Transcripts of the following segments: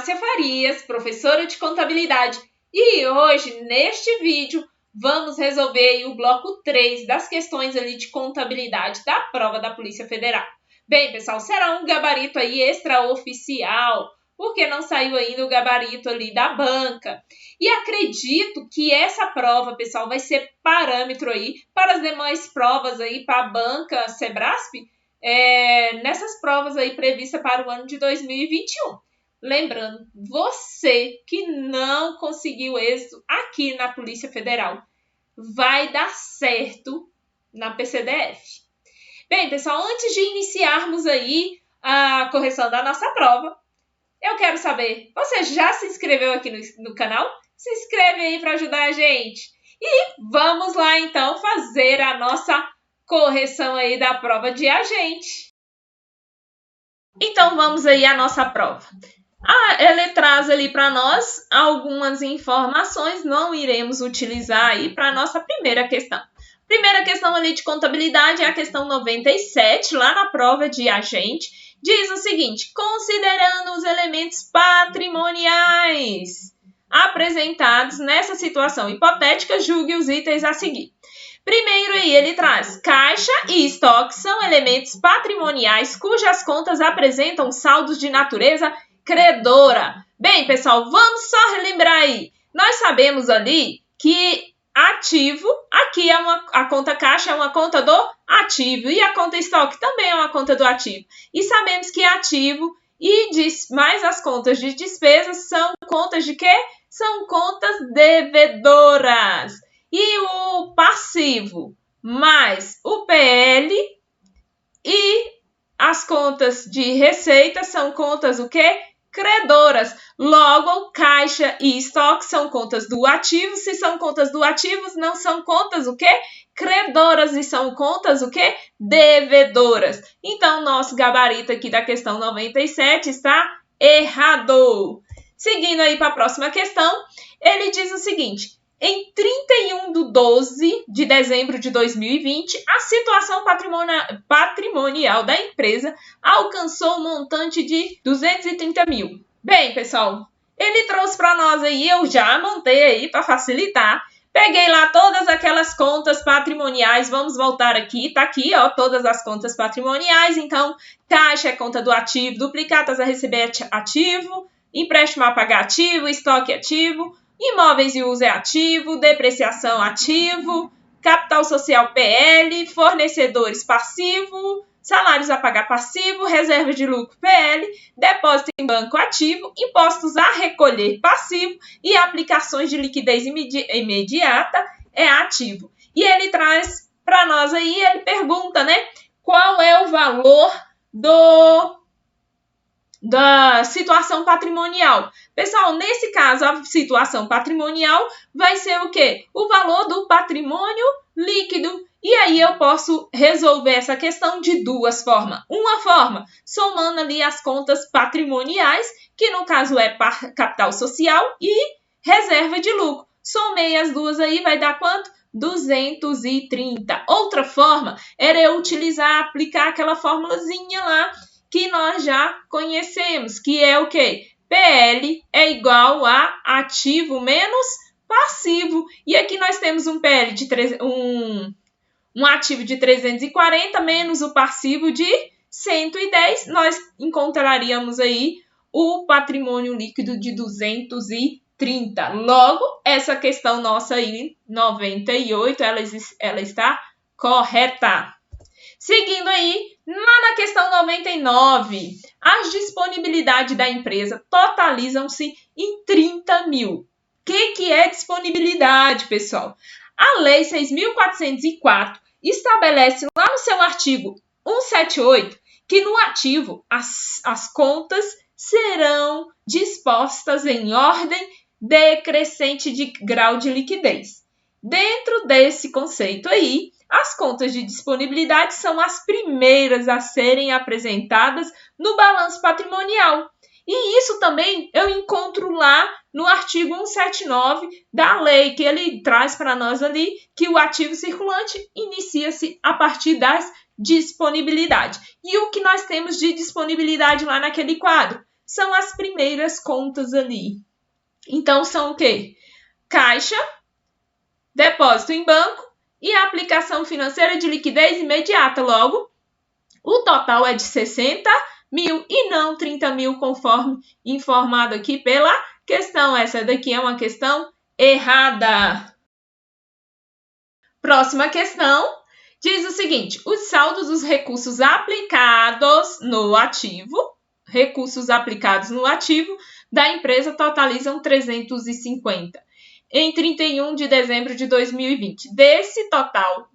Tássia Farias, professora de contabilidade, e hoje, neste vídeo, vamos resolver o bloco 3 das questões ali de contabilidade da prova da Polícia Federal. Bem, pessoal, será um gabarito aí extraoficial, porque não saiu ainda o gabarito ali da banca. E acredito que essa prova, pessoal, vai ser parâmetro aí para as demais provas aí para a banca Sebrasp, nessas provas aí previstas para o ano de 2021. Lembrando, você que não conseguiu êxito aqui na Polícia Federal, vai dar certo na PCDF. Bem, pessoal, antes de iniciarmos aí a correção da nossa prova, eu quero saber, você já se inscreveu aqui no canal? Se inscreve aí para ajudar a gente. E vamos lá, então, fazer a nossa correção aí da prova de agente. Então, vamos aí à nossa prova. Ele traz ali para nós algumas informações, não iremos utilizar aí para a nossa primeira questão. Primeira questão ali de contabilidade é a questão 97, lá na prova de agente, diz o seguinte: considerando os elementos patrimoniais apresentados nessa situação hipotética, julgue os itens a seguir. Primeiro aí ele traz caixa e estoque são elementos patrimoniais cujas contas apresentam saldos de natureza credora. Bem, pessoal, vamos só relembrar aí. Nós sabemos ali que ativo, aqui a conta caixa é uma conta do ativo e a conta estoque também é uma conta do ativo. E sabemos que ativo e mais as contas de despesas são contas de quê? São contas devedoras. E o passivo mais o PL e as contas de receita são contas o quê? Credoras. Logo, caixa e estoque são contas do ativo. Se são contas do ativo, não são contas o quê? Credoras. E são contas o quê? Devedoras. Então, nosso gabarito aqui da questão 97 está errado. Seguindo aí para a próxima questão, ele diz o seguinte: em 31 de 12 de dezembro de 2020, a situação patrimonial da empresa alcançou um montante de 230 mil. Bem, pessoal, ele trouxe para nós aí, eu já montei aí para facilitar. Peguei lá todas aquelas contas patrimoniais, vamos voltar aqui, tá aqui, ó, todas as contas patrimoniais. Então, caixa é conta do ativo, duplicatas a receber ativo, empréstimo a pagar ativo, estoque ativo, imóveis de uso é ativo, depreciação ativo, capital social PL, fornecedores passivo, salários a pagar passivo, reserva de lucro PL, depósito em banco ativo, impostos a recolher passivo e aplicações de liquidez imediata é ativo. E ele traz para nós aí, ele pergunta, né, qual é o valor da situação patrimonial. Pessoal, nesse caso, a situação patrimonial vai ser o quê? O valor do patrimônio líquido. E aí eu posso resolver essa questão de duas formas. Uma forma, somando ali as contas patrimoniais, que no caso é capital social e reserva de lucro. Somei as duas aí, vai dar quanto? 230. Outra forma era eu aplicar aquela formulazinha lá que nós já conhecemos, que é o quê? PL é igual a ativo menos passivo. E aqui nós temos um PL de um ativo de 340 menos o passivo de 110. Nós encontraríamos aí o patrimônio líquido de 230. Logo, essa questão nossa aí, 98, ela está correta. Seguindo aí, lá na questão 99, as disponibilidades da empresa totalizam-se em 30 mil. O que é disponibilidade, pessoal? A Lei 6.404 estabelece lá no seu artigo 178 que no ativo as contas serão dispostas em ordem decrescente de grau de liquidez. Dentro desse conceito aí, as contas de disponibilidade são as primeiras a serem apresentadas no balanço patrimonial. E isso também eu encontro lá no artigo 179 da lei, que ele traz para nós ali que o ativo circulante inicia-se a partir das disponibilidades. E o que nós temos de disponibilidade lá naquele quadro? são as primeiras contas ali. Então, são o quê? Caixa, depósito em banco e aplicação financeira de liquidez imediata. Logo, o total é de 60 mil e não 30 mil, conforme informado aqui pela questão. Essa daqui é uma questão errada. Próxima questão diz o seguinte: os saldos dos recursos aplicados no ativo, da empresa totalizam 350 em 31 de dezembro de 2020. Desse total,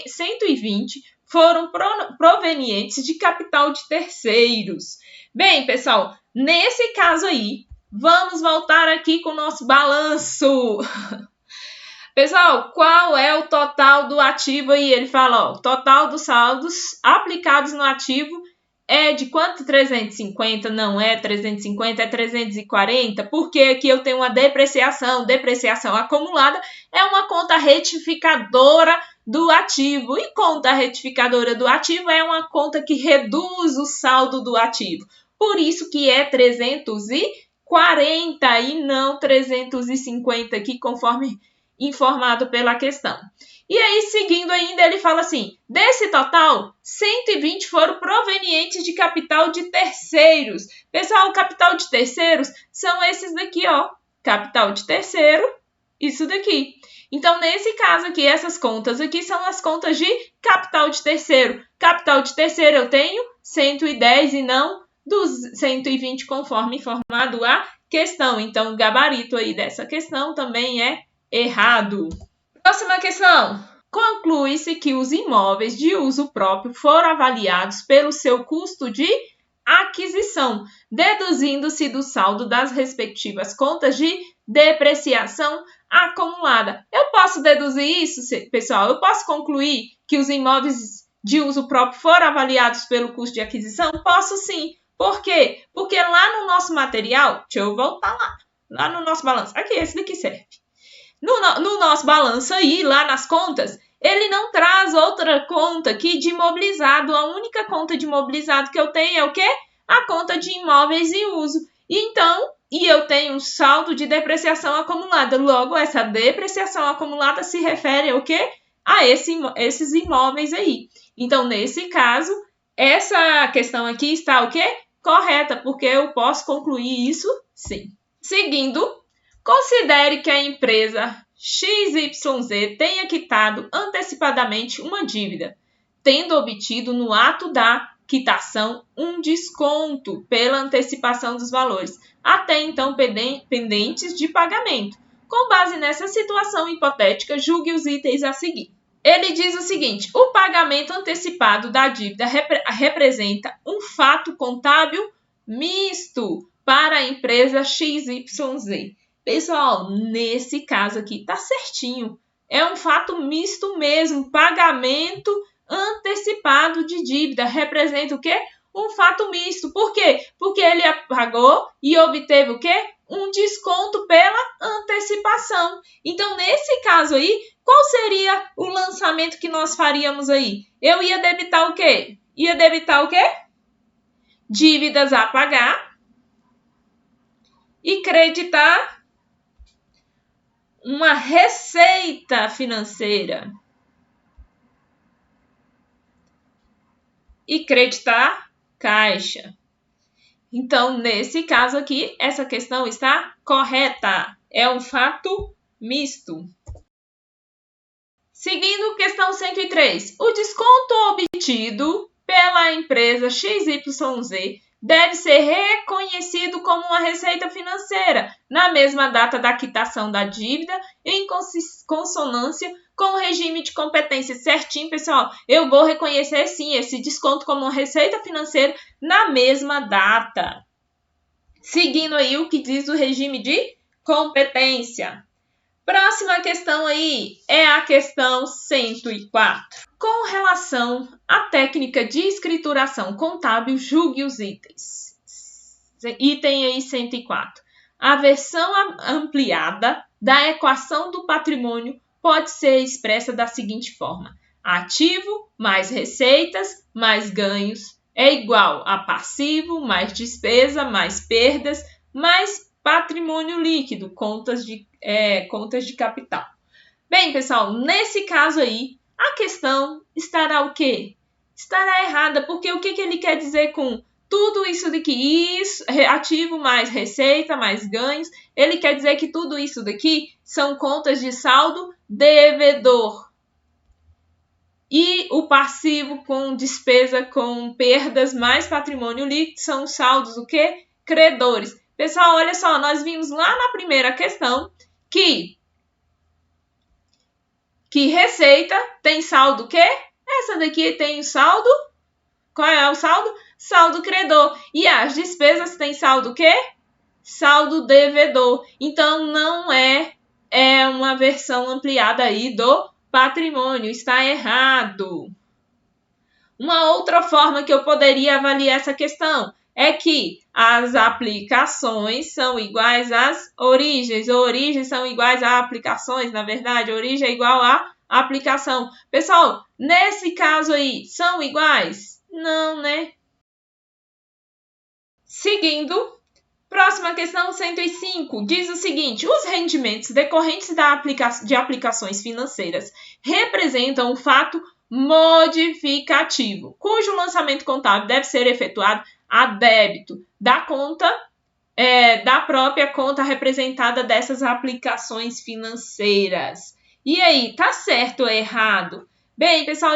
120 foram provenientes de capital de terceiros. Bem, pessoal, nesse caso aí, vamos voltar aqui com o nosso balanço. Pessoal, qual é o total do ativo aí? Ele fala, ó, o total dos saldos aplicados no ativo é de quanto? 350? Não é 350, é 340, porque aqui eu tenho uma depreciação. Depreciação acumulada é uma conta retificadora do ativo. E conta retificadora do ativo é uma conta que reduz o saldo do ativo. Por isso que é 340 e não 350 aqui, conforme informado pela questão. E aí, seguindo ainda, ele fala assim, desse total, 120 foram provenientes de capital de terceiros. Pessoal, capital de terceiros são esses daqui, ó. Capital de terceiro, isso daqui. Então, nesse caso aqui, essas contas aqui são as contas de capital de terceiro. Capital de terceiro eu tenho 110 e não dos 120, conforme informado a questão. Então, o gabarito aí dessa questão também é errado. Próxima questão. Conclui-se que os imóveis de uso próprio foram avaliados pelo seu custo de aquisição, deduzindo-se do saldo das respectivas contas de depreciação acumulada. Eu posso deduzir isso, pessoal? Eu posso concluir que os imóveis de uso próprio foram avaliados pelo custo de aquisição? Posso sim. Por quê? Porque lá no nosso material, deixa eu voltar lá no nosso balanço. Aqui, esse daqui serve. No nosso balanço aí, lá nas contas, ele não traz outra conta aqui de imobilizado. A única conta de imobilizado que eu tenho é o quê? A conta de imóveis em uso. E eu tenho um saldo de depreciação acumulada. Logo, essa depreciação acumulada se refere ao quê? A esses imóveis aí. Então, nesse caso, essa questão aqui está o quê? Correta, porque eu posso concluir isso sim. Seguindo, considere que a empresa XYZ tenha quitado antecipadamente uma dívida, tendo obtido no ato da quitação um desconto pela antecipação dos valores, até então pendentes de pagamento. Com base nessa situação hipotética, julgue os itens a seguir. Ele diz o seguinte: o pagamento antecipado da dívida representa um fato contábil misto para a empresa XYZ. Pessoal, nesse caso aqui tá certinho. É um fato misto mesmo. Pagamento antecipado de dívida representa o quê? Um fato misto. Por quê? Porque ele pagou e obteve o quê? Um desconto pela antecipação. Então, nesse caso aí, qual seria o lançamento que nós faríamos aí? Eu ia debitar o quê? Ia debitar o quê? Dívidas a pagar e creditar uma receita financeira. E creditar caixa. Então, nesse caso aqui, essa questão está correta. É um fato misto. Seguindo, questão 103. O desconto obtido pela empresa XYZ deve ser reconhecido como uma receita financeira na mesma data da quitação da dívida, em consonância com o regime de competência. Certinho, pessoal? Eu vou reconhecer, sim, esse desconto como uma receita financeira na mesma data. Seguindo aí o que diz o regime de competência. Próxima questão aí é a questão 104. Com relação à técnica de escrituração contábil, julgue os itens. Item aí 104. A versão ampliada da equação do patrimônio pode ser expressa da seguinte forma: ativo mais receitas mais ganhos é igual a passivo, mais despesa, mais perdas, mais patrimônio líquido, contas de capital. Bem, pessoal, nesse caso aí, a questão estará o quê? Estará errada, porque o que ele quer dizer com tudo isso daqui? Isso, ativo mais receita, mais ganhos. Ele quer dizer que tudo isso daqui são contas de saldo devedor. E o passivo com despesa, com perdas, mais patrimônio líquido, são saldos o quê? Credores. Pessoal, olha só, nós vimos lá na primeira questão que receita tem saldo o quê? Essa daqui tem o saldo. Qual é o saldo? Saldo credor. E as despesas têm saldo o quê? Saldo devedor. Então, não é uma versão ampliada aí do patrimônio. Está errado. Uma outra forma que eu poderia avaliar essa questão é que as aplicações são iguais às origens. Origens são iguais a aplicações. Na verdade, origem é igual a aplicação. Pessoal, nesse caso aí, são iguais? Não, né? Seguindo, próxima questão 105, diz o seguinte: os rendimentos decorrentes de aplicações financeiras representam um fato modificativo, cujo lançamento contábil deve ser efetuado a débito da conta, da própria conta representada dessas aplicações financeiras. E aí, tá certo ou errado? Bem, pessoal,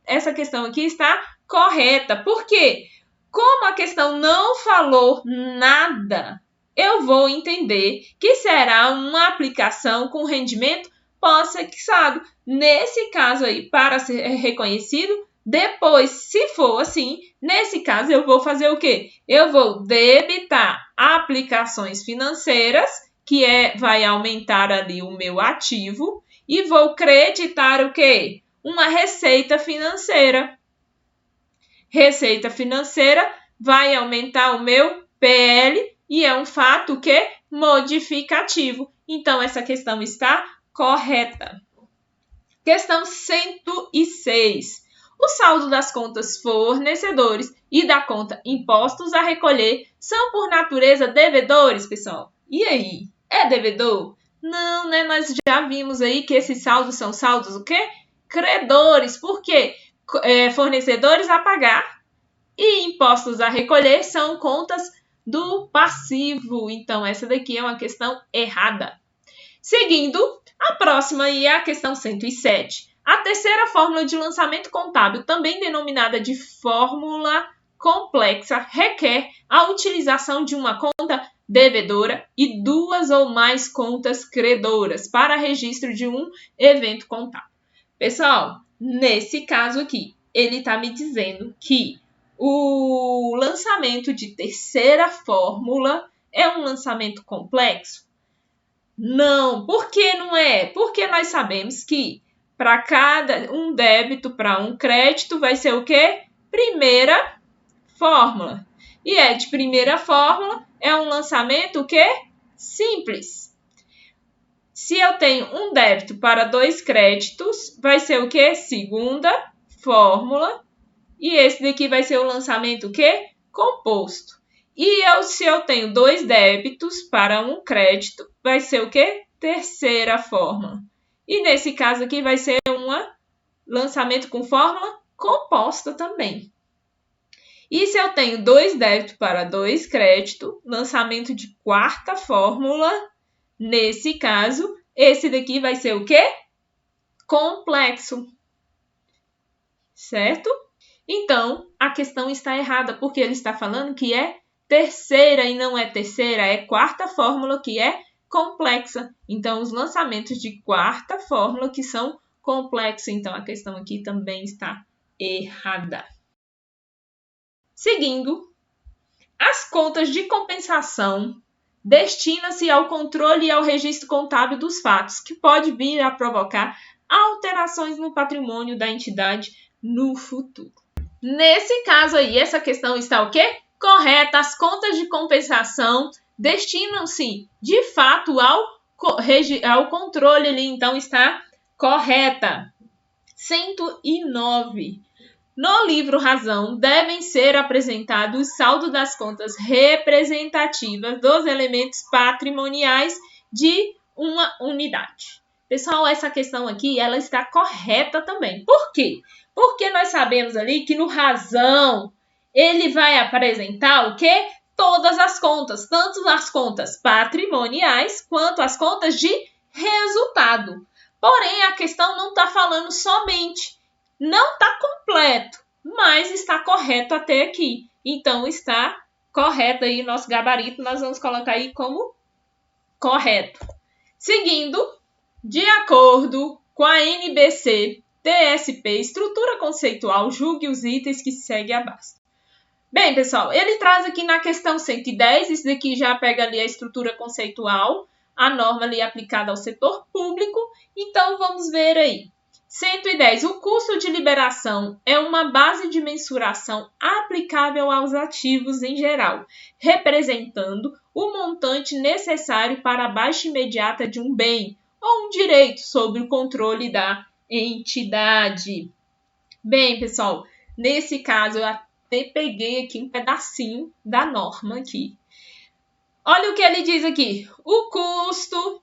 essa questão aqui está correta. Por quê? Como a questão não falou nada, eu vou entender que será uma aplicação com rendimento pós-fixado. Nesse caso aí, para ser reconhecido, depois, se for assim, nesse caso eu vou fazer o quê? Eu vou debitar aplicações financeiras, que vai aumentar ali o meu ativo, e vou creditar o quê? Uma receita financeira. Receita financeira vai aumentar o meu PL e é um fato que modificativo. Então, essa questão está correta. Questão 106. O saldo das contas fornecedores e da conta impostos a recolher são, por natureza, devedores, pessoal? E aí? É devedor? Não, né? Nós já vimos aí que esses saldos são saldos o quê? Credores. Por quê? Fornecedores a pagar e impostos a recolher são contas do passivo. Então, essa daqui é uma questão errada. Seguindo, a próxima é a questão 107. A terceira fórmula de lançamento contábil, também denominada de fórmula complexa, requer a utilização de uma conta devedora e duas ou mais contas credoras para registro de um evento contábil. Pessoal, nesse caso aqui, ele está me dizendo que o lançamento de terceira fórmula é um lançamento complexo? Não. Por que não é? Porque nós sabemos que para cada um débito para um crédito vai ser o quê? Primeira fórmula. E de primeira fórmula é um lançamento o quê? Simples. Se eu tenho um débito para 2 créditos, vai ser o quê? Segunda fórmula. E esse daqui vai ser o lançamento o quê? Composto. E se eu tenho 2 débitos para um crédito, vai ser o quê? Terceira fórmula. E nesse caso aqui vai ser um lançamento com fórmula composta também. E se eu tenho 2 débitos para 2 créditos, lançamento de quarta fórmula. Nesse caso, esse daqui vai ser o quê? Complexo. Certo? Então, a questão está errada, porque ele está falando que é terceira e não é terceira, é quarta fórmula que é complexa. Então, os lançamentos de quarta fórmula que são complexos. Então, a questão aqui também está errada. Seguindo, as contas de compensação destinam-se ao controle e ao registro contábil dos fatos, que pode vir a provocar alterações no patrimônio da entidade no futuro. Nesse caso aí, essa questão está o quê? Correta. As contas de compensação destinam-se, de fato, ao controle ali. Então, está correta. 109. No livro Razão, devem ser apresentados o saldo das contas representativas dos elementos patrimoniais de uma unidade. Pessoal, essa questão aqui, ela está correta também. Por quê? Porque nós sabemos ali que no Razão, ele vai apresentar o quê? Todas as contas, tanto as contas patrimoniais quanto as contas de resultado. Porém, a questão não está falando somente. Não está completo, mas está correto até aqui. Então, está correto aí nosso gabarito. Nós vamos colocar aí como correto. Seguindo, de acordo com a NBC, TSP, estrutura conceitual, julgue os itens que seguem abaixo. Bem, pessoal, ele traz aqui na questão 110, isso daqui já pega ali a estrutura conceitual, a norma ali aplicada ao setor público. Então, vamos ver aí. 110. O custo de liberação é uma base de mensuração aplicável aos ativos em geral, representando o montante necessário para a baixa imediata de um bem ou um direito sob o controle da entidade. Bem, pessoal, nesse caso eu até peguei aqui um pedacinho da norma aqui. Olha o que ele diz aqui. O custo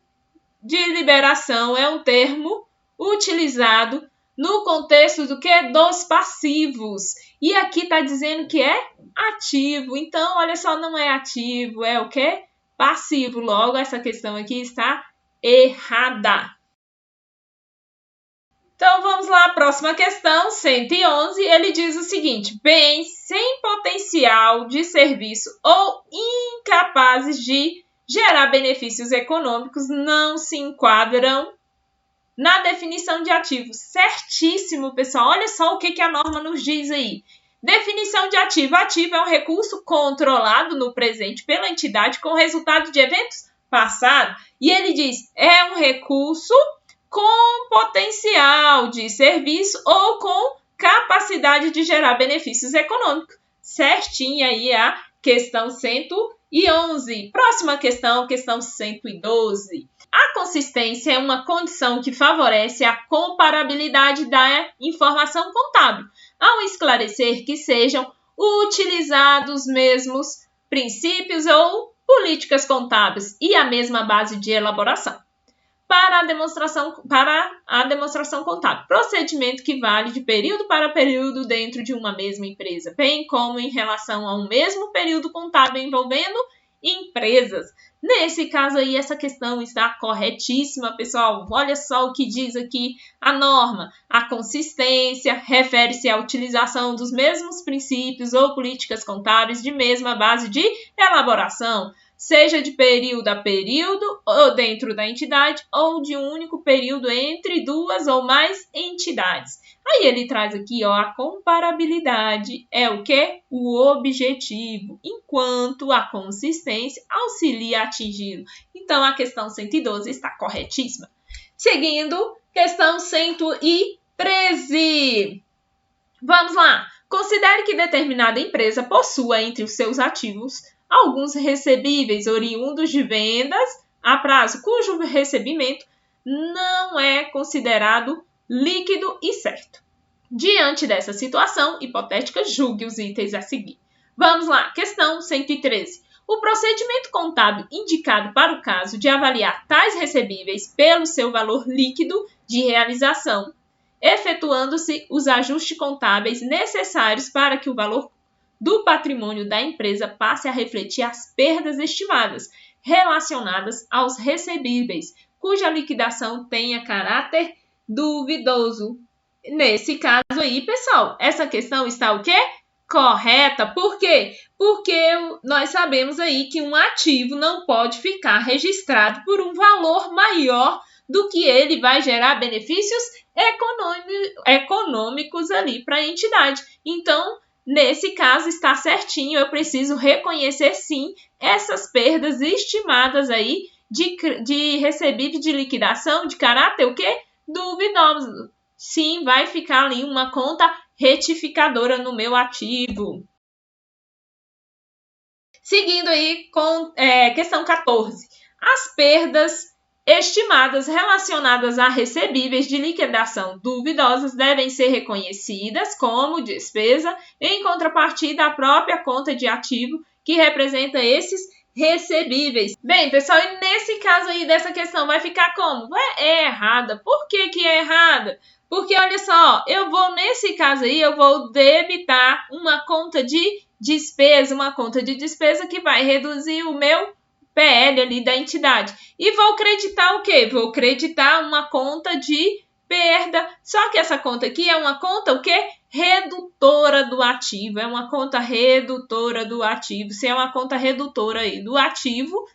de liberação é um termo utilizado no contexto do que? Dos passivos. E aqui está dizendo que é ativo. Então, olha só, não é ativo, é o que? Passivo. Logo, essa questão aqui está errada. Então, vamos lá, próxima questão, 111. Ele diz o seguinte: bens sem potencial de serviço ou incapazes de gerar benefícios econômicos não se enquadram na definição de ativo. Certíssimo, pessoal. Olha só o que a norma nos diz aí. Definição de ativo. Ativo é um recurso controlado no presente pela entidade com resultado de eventos passados. E ele diz, é um recurso com potencial de serviço ou com capacidade de gerar benefícios econômicos. Certinha aí a questão 111. Próxima questão, questão 112. A consistência é uma condição que favorece a comparabilidade da informação contábil, ao esclarecer que sejam utilizados os mesmos princípios ou políticas contábeis e a mesma base de elaboração para a demonstração contábil. Procedimento que vale de período para período dentro de uma mesma empresa, bem como em relação a um mesmo período contábil envolvendo empresas. Nesse caso aí, essa questão está corretíssima, pessoal. Olha só o que diz aqui a norma. A consistência refere-se à utilização dos mesmos princípios ou políticas contábeis de mesma base de elaboração, seja de período a período ou dentro da entidade ou de um único período entre duas ou mais entidades. Aí ele traz aqui, ó, a comparabilidade é o quê? O objetivo, enquanto a consistência auxilia a atingi-lo. Então, a questão 112 está corretíssima. Seguindo, questão 113. Vamos lá. Considere que determinada empresa possua entre os seus ativos alguns recebíveis oriundos de vendas a prazo, cujo recebimento não é considerado líquido e certo. Diante dessa situação hipotética, julgue os itens a seguir. Vamos lá, questão 113. O procedimento contábil indicado para o caso de avaliar tais recebíveis pelo seu valor líquido de realização, efetuando-se os ajustes contábeis necessários para que o valor do patrimônio da empresa passe a refletir as perdas estimadas relacionadas aos recebíveis, cuja liquidação tenha caráter duvidoso. Nesse caso aí, pessoal, essa questão está o quê? Correta. Por quê? Porque nós sabemos aí que um ativo não pode ficar registrado por um valor maior do que ele vai gerar benefícios econômicos ali para a entidade. Então, nesse caso, está certinho, eu preciso reconhecer sim essas perdas estimadas aí de recebível de liquidação de caráter o quê? Duvidoso. Sim, vai ficar ali uma conta retificadora no meu ativo. Seguindo aí com questão 14. As perdas estimadas relacionadas a recebíveis de liquidação duvidosas devem ser reconhecidas como despesa em contrapartida à própria conta de ativo que representa esses recebíveis. Bem, pessoal, e nesse caso aí dessa questão vai ficar como? É errada. Por que que é errada? Porque, olha só, nesse caso aí, eu vou debitar uma conta de despesa que vai reduzir o meu PL ali da entidade. E vou creditar o quê? Vou creditar uma conta de perda. Só que essa conta aqui é uma conta o quê? Redutora do ativo. É uma conta redutora do ativo. Se é uma conta redutora aí do ativo,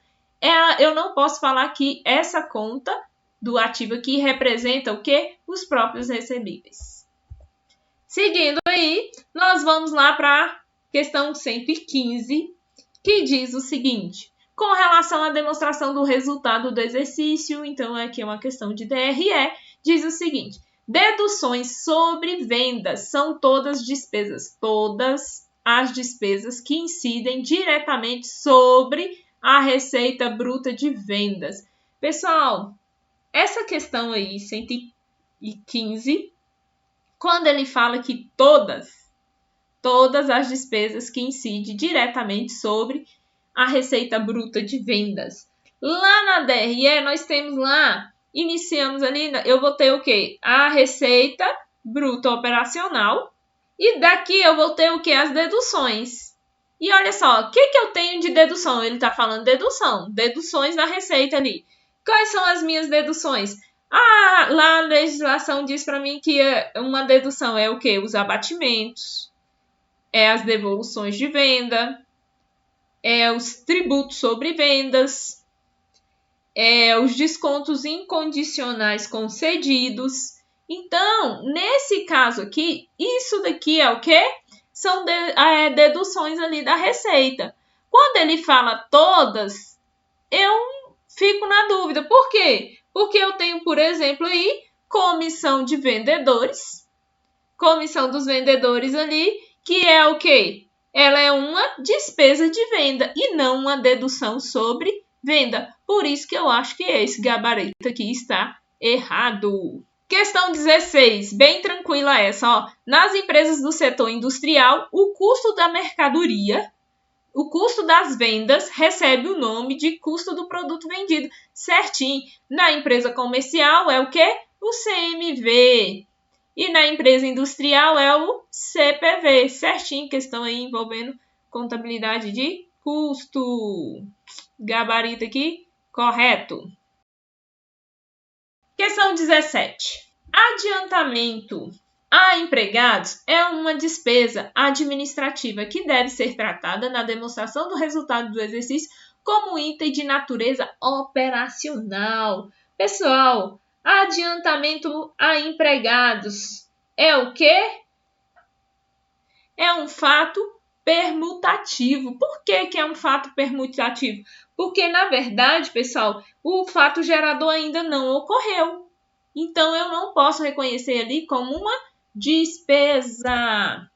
eu não posso falar que essa conta do ativo aqui representa o quê? Os próprios recebíveis. Seguindo aí, nós vamos lá para a questão 115, que diz o seguinte: com relação à demonstração do resultado do exercício, então aqui é uma questão de DRE, diz o seguinte: deduções sobre vendas são todas as despesas que incidem diretamente sobre a receita bruta de vendas. Pessoal, essa questão aí, 115, quando ele fala que todas as despesas que incidem diretamente sobre a receita bruta de vendas. Lá na DRE, nós temos lá, iniciamos ali, eu vou ter o quê? A receita bruta operacional. E daqui eu vou ter o quê? As deduções. E olha só, o que eu tenho de dedução? Ele está falando dedução. Deduções na receita ali. Quais são as minhas deduções? Lá a legislação diz para mim que uma dedução é o quê? Os abatimentos, as devoluções de venda, os tributos sobre vendas, os descontos incondicionais concedidos. Então, nesse caso aqui, isso daqui é o quê? São deduções ali da receita. Quando ele fala todas, eu fico na dúvida. Por quê? Porque eu tenho, por exemplo, aí, comissão de vendedores. Comissão dos vendedores ali, que é o quê? Ela é uma despesa de venda e não uma dedução sobre venda. Por isso que eu acho que esse gabarito aqui está errado. Questão 16, bem tranquila essa, ó. Nas empresas do setor industrial, o custo da mercadoria, o custo das vendas recebe o nome de custo do produto vendido, certinho. Na empresa comercial é o quê? O CMV. E na empresa industrial é o CPV, certinho. Questão aí envolvendo contabilidade de custo. Gabarito aqui, correto. Questão 17. Adiantamento a empregados é uma despesa administrativa que deve ser tratada na demonstração do resultado do exercício como item de natureza operacional. Pessoal, adiantamento a empregados é o quê? É um fato permutativo. Por que é um fato permutativo? Porque, na verdade, pessoal, o fato gerador ainda não ocorreu. Então, eu não posso reconhecer ali como uma despesa.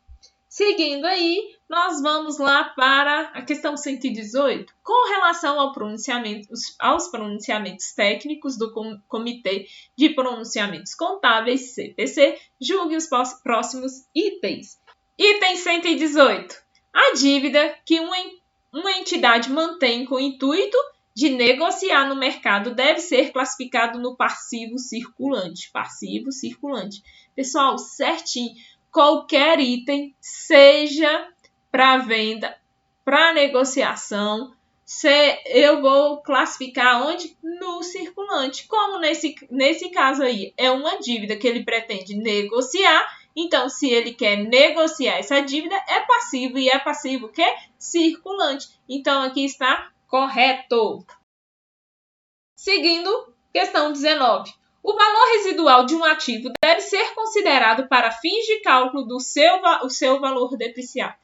Seguindo aí, nós vamos lá para a questão 118. Com relação aos pronunciamentos técnicos do Comitê de Pronunciamentos Contábeis, CPC, julgue os próximos itens. Item 118. A dívida que uma entidade mantém com o intuito de negociar no mercado deve ser classificado no passivo circulante. Passivo circulante. Pessoal, certinho. Qualquer item, seja para venda, para negociação, eu vou classificar onde? No circulante. Como nesse caso aí, é uma dívida que ele pretende negociar. Então, se ele quer negociar essa dívida, é passivo. E é passivo o quê? Circulante. Então, aqui está correto. Seguindo, questão 19. O valor residual de um ativo deve ser considerado para fins de cálculo do seu valor depreciável.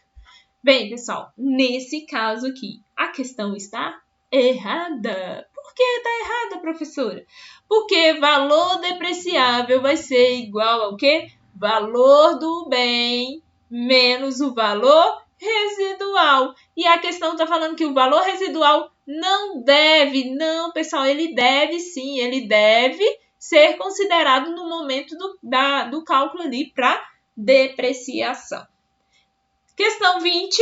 Bem, pessoal, nesse caso aqui, a questão está errada. Por que está errada, professora? Porque valor depreciável vai ser igual ao quê? Valor do bem menos o valor residual. E a questão está falando que o valor residual Não deve, não, pessoal, ele deve sim, ele deve ser considerado no momento do cálculo ali para depreciação. Questão 20,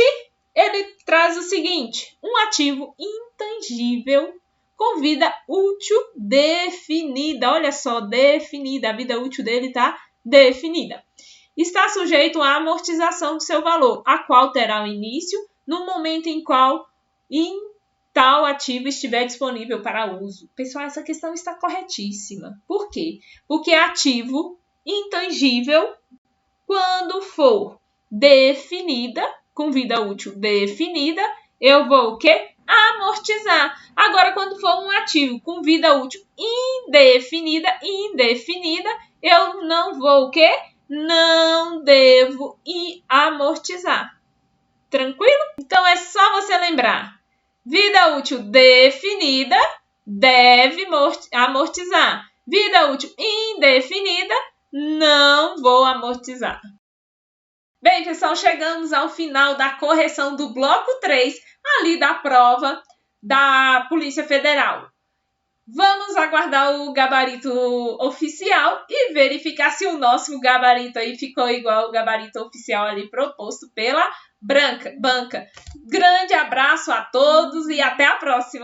ele traz o seguinte: um ativo intangível com vida útil definida. Olha só, definida, a vida útil dele está definida. Está sujeito à amortização do seu valor, a qual terá o início no momento em qual tal ativo estiver disponível para uso. Pessoal, essa questão está corretíssima. Por quê? Porque ativo intangível, quando for definida, com vida útil definida, eu vou o quê? Amortizar. Agora, quando for um ativo com vida útil indefinida, eu não vou o quê? Não devo amortizar. Tranquilo? Então, é só você lembrar. Vida útil definida, deve amortizar. Vida útil indefinida, não vou amortizar. Bem, pessoal, chegamos ao final da correção do bloco 3, ali da prova da Polícia Federal. Vamos aguardar o gabarito oficial e verificar se o nosso gabarito aí ficou igual ao gabarito oficial ali proposto pela banca. Grande abraço a todos e até a próxima!